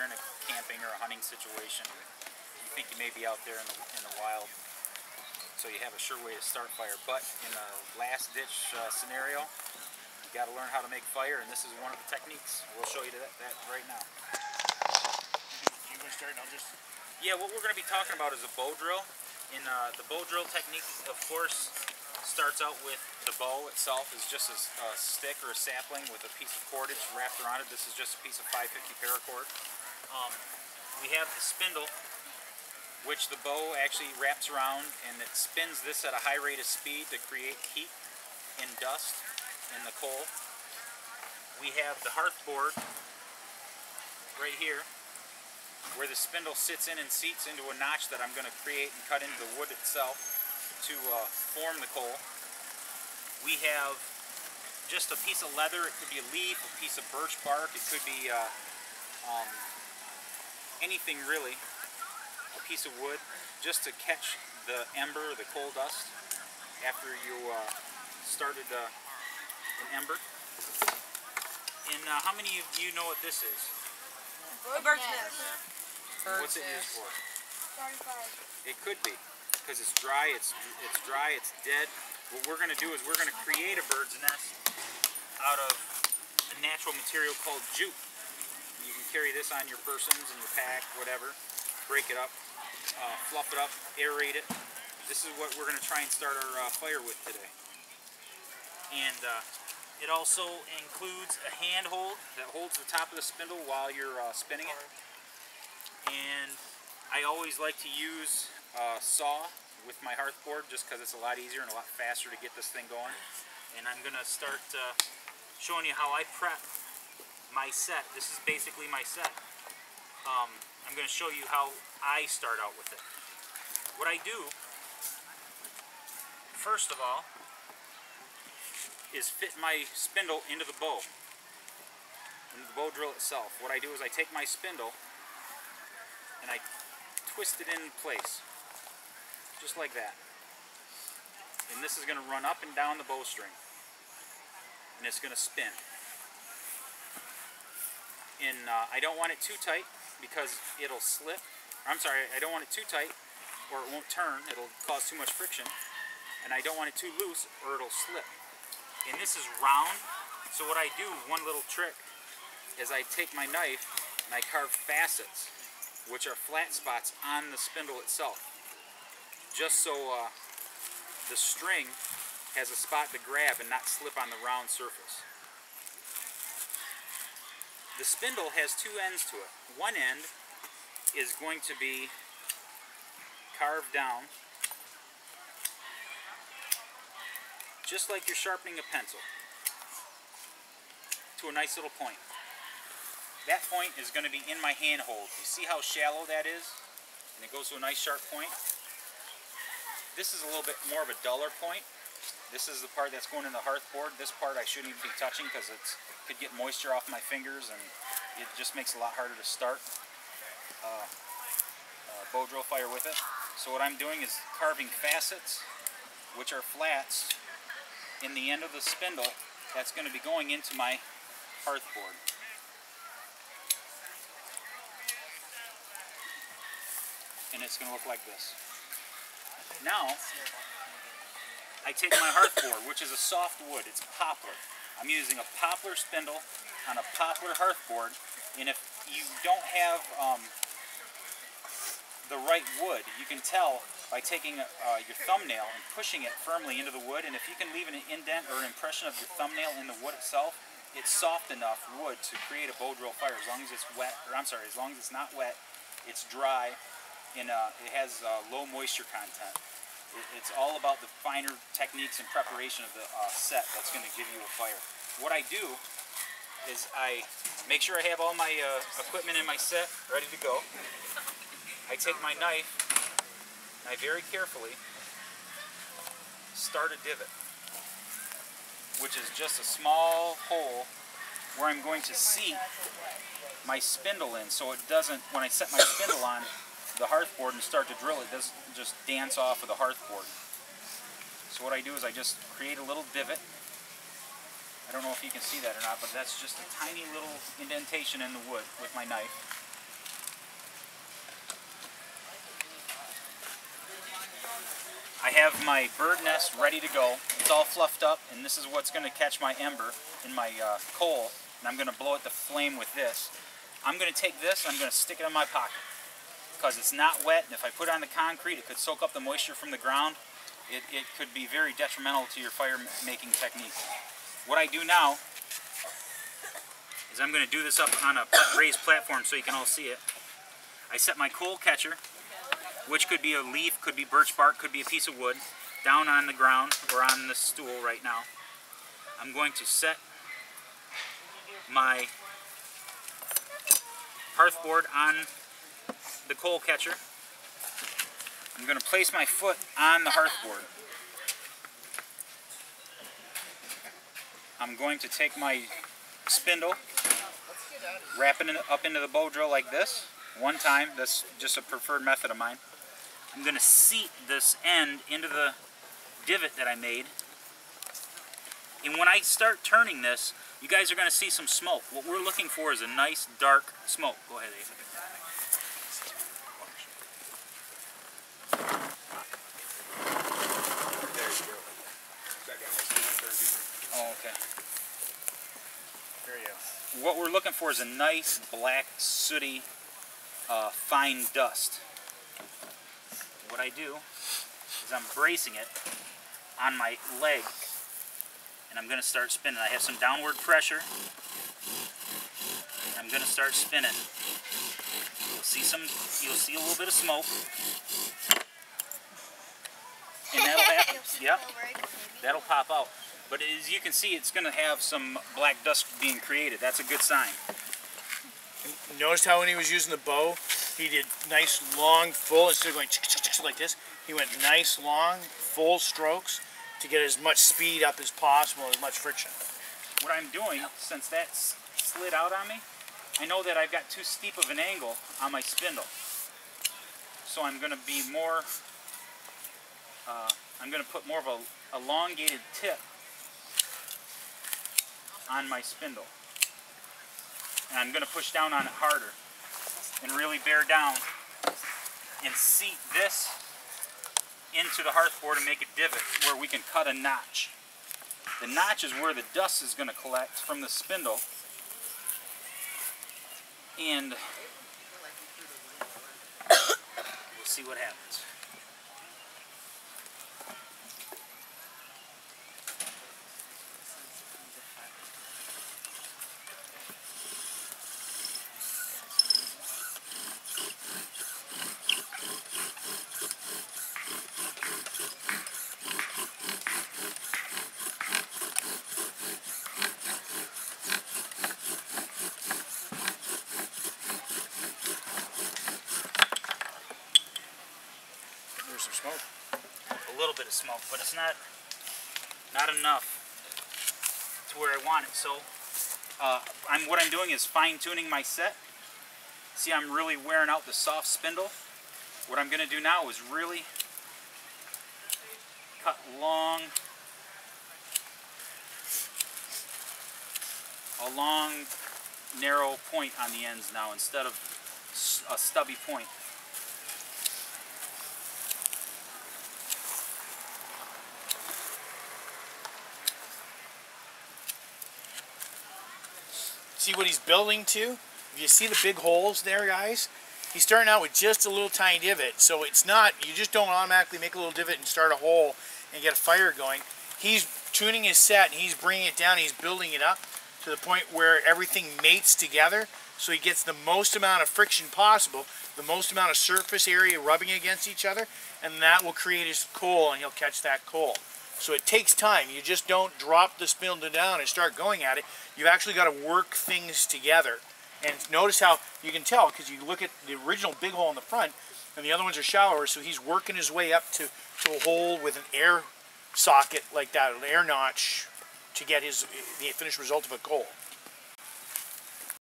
you're in a camping or a hunting situation. You think you may be out there in the wild, so you have a sure way to start fire. But in a last-ditch scenario, you got to learn how to make fire, and this is one of the techniques. We'll show you that right now. You want to start, and I'll just... Yeah, what we're going to be talking about is a bow drill. In the bow drill technique, of course, starts out with the bow itself is just a stick or a sapling with a piece of cordage wrapped around it. This is just a piece of 550 paracord. We have the spindle, which the bow actually wraps around, and it spins this at a high rate of speed to create heat and dust in the coal. We have the hearth board right here, where the spindle sits in and seats into a notch that I'm going to create and cut into the wood itself to form the coal. We have just a piece of leather. It could be a leaf, a piece of birch bark, it could be anything really, a piece of wood, just to catch the ember, the coal dust, after you started an ember. And how many of you know what this is? A bird's nest. What's it used for? It could be, because it's dry, it's dry, it's dead. What we're going to do is we're going to create a bird's nest out of a natural material called jute. You can carry this on your persons, in your pack, whatever. Break it up, fluff it up, aerate it. This is what we're going to try and start our fire with today. And it also includes a hand hold that holds the top of the spindle while you're spinning it. And I always like to use a saw with my hearth board just because it's a lot easier and a lot faster to get this thing going. And I'm going to start showing you how I prep my set. This is basically my set. I'm going to show you how I start out with it. What I do, first of all, is fit my spindle into the bow, into the bow drill itself. What I do is I take my spindle and I twist it in place, just like that. And this is going to run up and down the bowstring, and it's going to spin. And I don't want it too tight because it'll slip. I'm sorry, I don't want it too tight or it won't turn, it'll cause too much friction. And I don't want it too loose or it'll slip. And this is round, so what I do, one little trick, is I take my knife and I carve facets, which are flat spots on the spindle itself, just so the string has a spot to grab and not slip on the round surface. The spindle has two ends to it. One end is going to be carved down just like you're sharpening a pencil, to a nice little point. That point is going to be in my hand hold. You see how shallow that is? And it goes to a nice sharp point. This is a little bit more of a duller point. This is the part that's going in the hearth board. This part I shouldn't even be touching because it could get moisture off my fingers and it just makes it a lot harder to start bow drill fire with it. So what I'm doing is carving facets, which are flats, in the end of the spindle that's going to be going into my hearth board. And it's going to look like this. Now, I take my hearth board, which is a soft wood, it's poplar. I'm using a poplar spindle on a poplar hearth board, and if you don't have the right wood, you can tell by taking your thumbnail and pushing it firmly into the wood, and if you can leave an indent or an impression of your thumbnail in the wood itself, it's soft enough wood to create a bow drill fire as long as it's wet, or I'm sorry, as long as it's not wet, it's dry, and it has low moisture content. It's all about the finer techniques and preparation of the set that's going to give you a fire. What I do is I make sure I have all my equipment in my set ready to go. I take my knife and I very carefully start a divot, which is just a small hole where I'm going to seat my spindle in, so it doesn't, when I set my spindle on the hearth board and start to drill, it doesn't just dance off of the hearth board. So what I do is I just create a little divot. I don't know if you can see that or not, but that's just a tiny little indentation in the wood with my knife. have my bird nest ready to go. It's all fluffed up, and this is what's going to catch my ember in my coal, and I'm going to blow out the flame with this. I'm going to take this, and I'm going to stick it in my pocket, because it's not wet, and if I put it on the concrete, it could soak up the moisture from the ground. It could be very detrimental to your fire making technique. What I do now is I'm going to do this up on a raised platform so you can all see it. I set my coal catcher, which could be a leaf, could be birch bark, could be a piece of wood, down on the ground or on the stool right now. I'm going to set my hearthboard on the coal catcher. I'm going to place my foot on the hearthboard. I'm going to take my spindle, wrap it up into the Bowdrill like this, one time. That's just a preferred method of mine. I'm going to seat this end into the divot that I made. And when I start turning this, you guys are going to see some smoke. What we're looking for is a nice dark smoke. Go ahead, Abe. Oh, okay. There you go. What we're looking for is a nice black, sooty, fine dust. What I do is I'm bracing it on my leg, and I'm going to start spinning. I have some downward pressure. I'm going to start spinning. You'll see a little bit of smoke, and that'll happen. Yep, that'll pop out. But as you can see, it's going to have some black dust being created. That's a good sign. Noticed how when he was using the bow, he did nice, long, full, instead of going like this, he went nice, long, full strokes to get as much speed up as possible, as much friction. What I'm doing, since that's slid out on me, I know that I've got too steep of an angle on my spindle. So I'm going to be more, I'm going to put more of a elongated tip on my spindle. And I'm going to push down on it harder and really bear down and seat this into the hearthboard and make a divot where we can cut a notch. The notch is where the dust is going to collect from the spindle, and we'll see what happens. Some smoke. A little bit of smoke, but it's not enough to where I want it. So what I'm doing is fine-tuning my set. See, I'm really wearing out the soft spindle. What I'm going to do now is really cut long, a long, narrow point on the ends now instead of a stubby point. See what he's building to? If you see the big holes there, guys, he's starting out with just a little tiny divot. So it's not, you just don't automatically make a little divot and start a hole and get a fire going. He's tuning his set and he's bringing it down, he's building it up to the point where everything mates together so he gets the most amount of friction possible, the most amount of surface area rubbing against each other, and that will create his coal and he'll catch that coal. So it takes time. You just don't drop the spindle down and start going at it. You've actually got to work things together. And notice how you can tell, because you look at the original big hole in the front, and the other ones are shallower, so he's working his way up to a hole with an air socket like that, an air notch, to get the finished result of a coal.